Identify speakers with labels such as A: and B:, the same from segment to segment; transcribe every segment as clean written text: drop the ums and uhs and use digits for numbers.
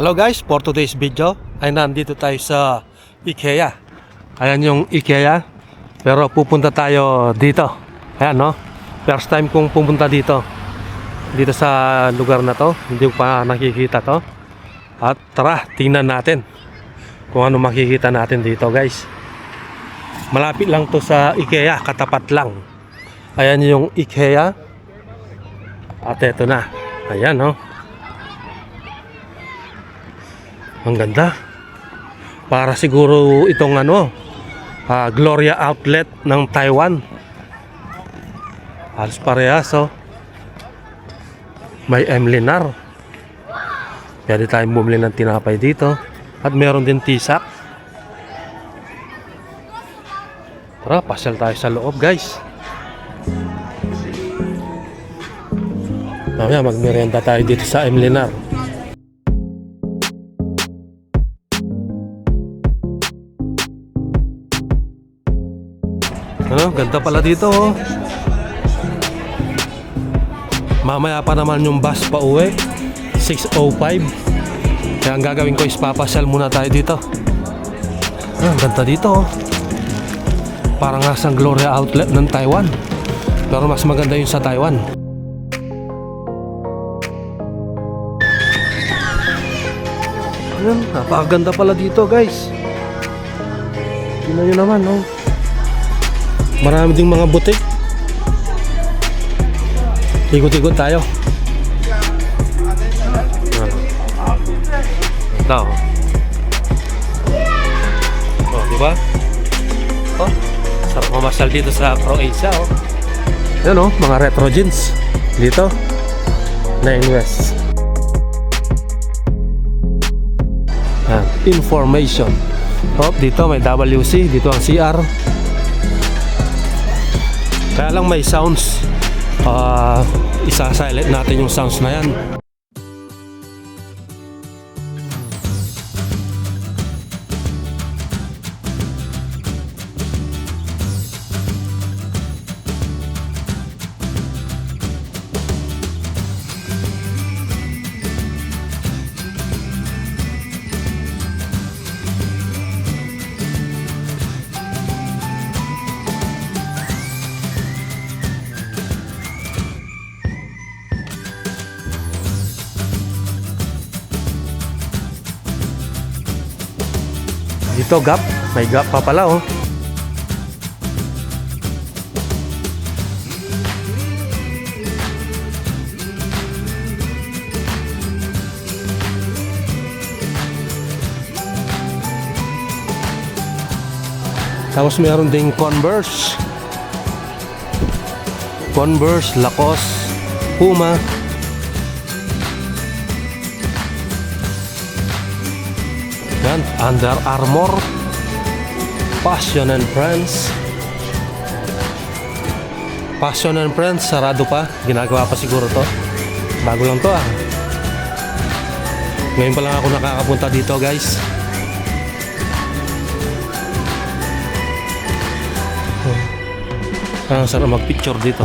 A: Hello guys, for today's video ay nandito tayo sa IKEA. Ayan yung IKEA, pero pupunta tayo dito. Ayan no, first time kong pumunta dito sa lugar na to. Hindi ko pa nakikita to. At tara, tingnan natin kung ano makikita natin dito guys. Malapit lang to sa IKEA, katapat lang. Ayan yung IKEA. At eto na, ayan no. Ang ganda. Para siguro itong Gloria Outlet ng Taiwan. Halos parehas oh. May Emlinar. Pwede tayong bumili ng tinapay dito. At meron din tisak. Tara, pasyal tayo sa loob guys. Mamaya magmerienda tayo dito sa Emlinar. Ganda pala dito oh. Mamaya pa naman yung bus pa uwi 6:05. Kaya ang gagawin ko is papasyal muna tayo dito. Ganda dito oh. Parang nasa Gloria Outlet ng Taiwan. Pero mas maganda yung sa Taiwan. Napakaganda pala dito guys. Tingnan nyo naman oh. Marami ding mga butik. Ikot-ikot tayo. Ito. Oh, di ba? Oh, sarap mamasyal dito sa Croatia, oh. Yan oh, mga retro jeans dito. 9 West. Information. Oh, dito may WC, dito ang CR. Kaya lang may sounds. Isa-silent natin yung sounds na yan. Dito Gap, may Gap pa pala oh. Tapos meron ding Converse, Lacoste, Puma. Yan, Under Armour, Passion and Friends. Passion and Friends, sarado pa. Ginagawa pa siguro to. Bago lang to ah. Ngayon pa lang ako nakakapunta dito guys. Ang sarap mag-picture dito.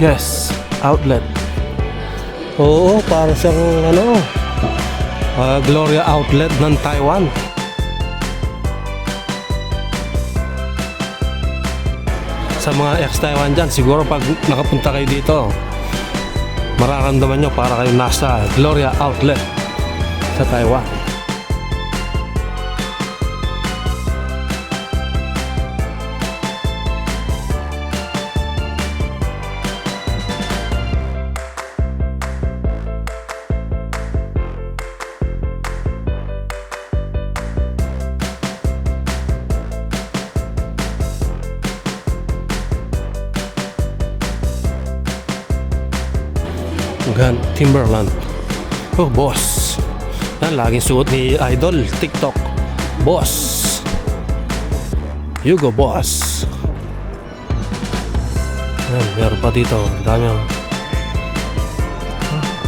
A: Yes, outlet. Oo, para siyang Gloria Outlet ng Taiwan. Sa mga ex-Taiwan dyan, siguro pag nakapunta kayo dito, mararamdaman nyo para kayo nasa Gloria Outlet sa Taiwan. Timberland. Oh, boss. Yan, laging suot ni Idol, TikTok. Boss. You go, boss. Ayan, meron pa dito. Ang dami.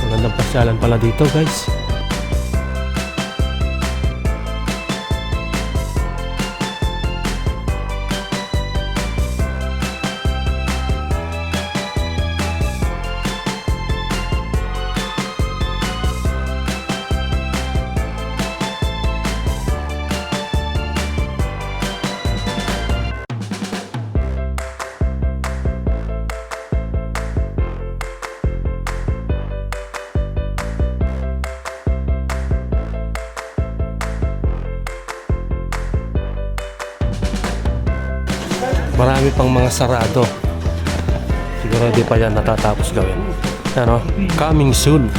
A: Magandang pasyalan pala dito, guys. Marami pang mga sarado. Siguro di pa yan natatapos gawin. Ano? Coming soon.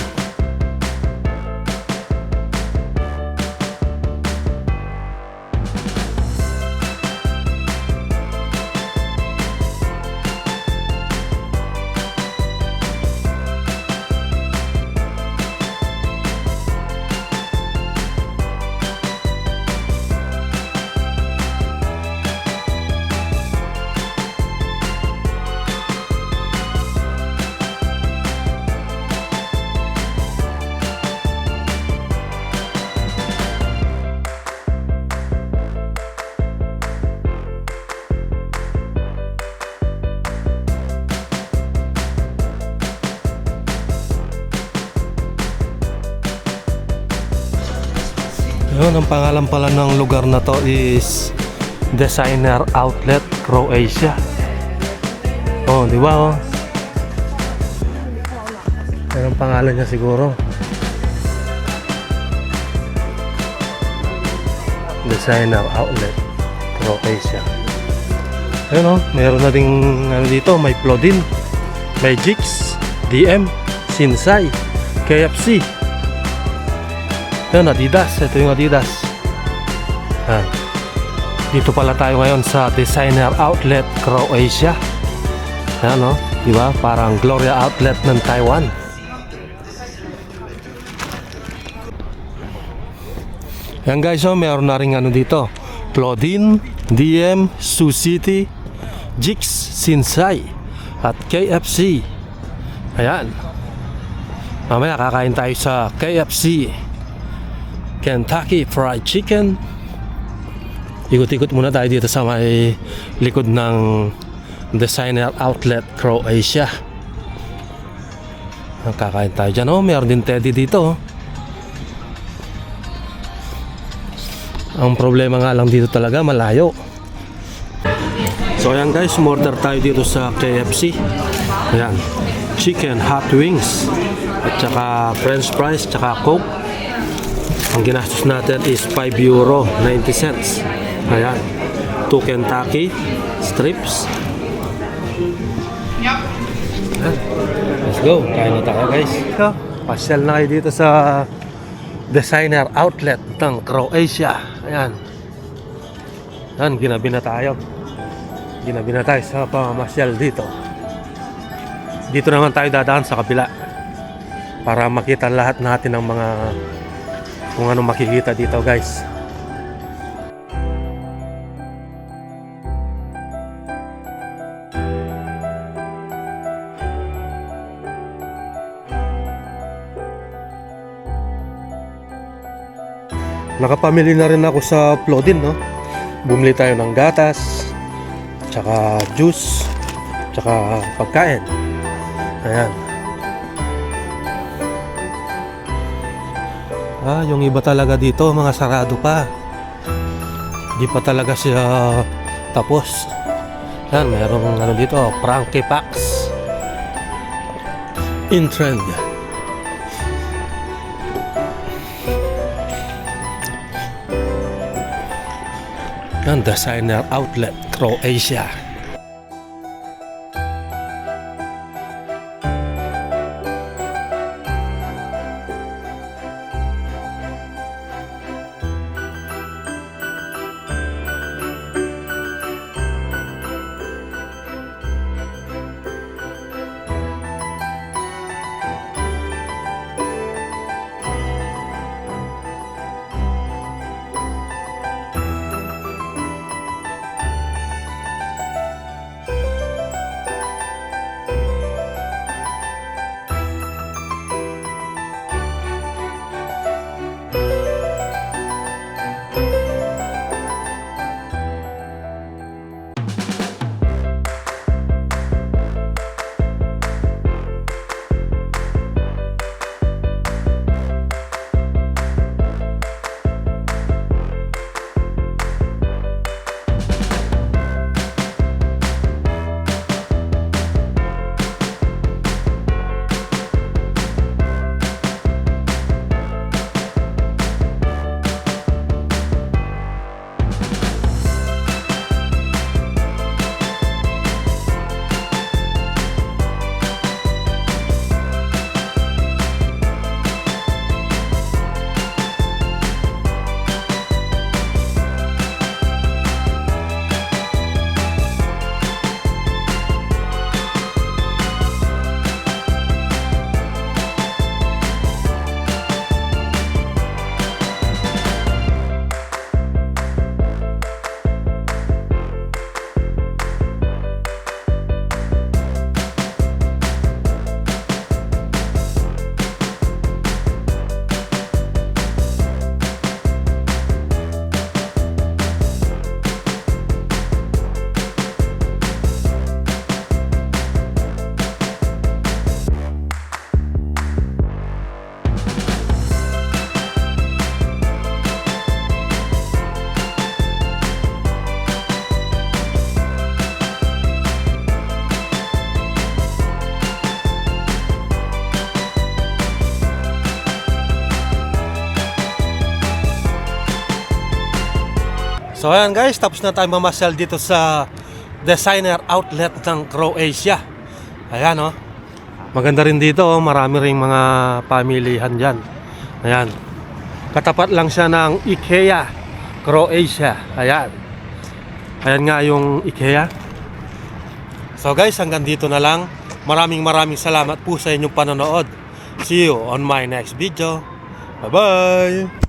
A: Yun, ang pangalan pala ng lugar na to is Designer Outlet Croatia. Oh, di ba? Oh. Yan ang pangalan niya siguro. Designer Outlet Croatia. Ayun, oh, meron na ding ano dito, may Plodin, may Jigs, DM, Sinsay, KFC. Yan, Adidas. Ito yung Adidas. Dito pala tayo ngayon sa Designer Outlet Croatia. Yan, no? Diba? Parang Gloria Outlet ng Taiwan. Yan guys, oh, meron na rin ano dito. Plodin, DM, Sucity, Jigs, Sinsay, at KFC. Ayan. Mamaya kakain tayo sa KFC. Kentucky Fried Chicken. Ikot-ikot muna tayo dito sa may likod ng Designer Outlet Croatia. Kakain tayo dyan. Oh, meron din Teddy dito. Ang problema nga lang dito talaga, malayo. So ayan guys, order tayo dito sa KFC. Ayan, chicken hot wings at saka french fries, tsaka coke. Ang ginastos natin is €5.90. Ayan. 2 Kentucky strips. Ayan. Let's go. Kain na tayo guys. So, pasyal na kayo dito sa Designer Outlet ng Croatia. Ayan. Ayan, ginabi na tayo. Ginabi na tayo sa pamamasyal dito. Dito naman tayo dadaan sa kabila para makita lahat natin ng mga kung ano makikita dito guys. Nakapamili na rin ako sa Plodin, no? Bumili tayo ng gatas, tsaka juice, tsaka pagkain. Ayan. Yung iba talaga dito, mga sarado pa. Di pa talaga siya tapos. Yan, mayroong ano dito, Frankie Packs. In trend. Yan, Designer Outlet Croatia. So ayan guys, tapos na tayo mamasyal dito sa designer outlet ng Croatia. Ayan oh. Maganda rin dito oh, marami ring mga pamilihan dyan. Ayan. Katapat lang siya ng IKEA Croatia. Ayan. Ayan nga yung IKEA. So guys, hanggang dito na lang. Maraming salamat po sa inyong panonood. See you on my next video. Bye bye.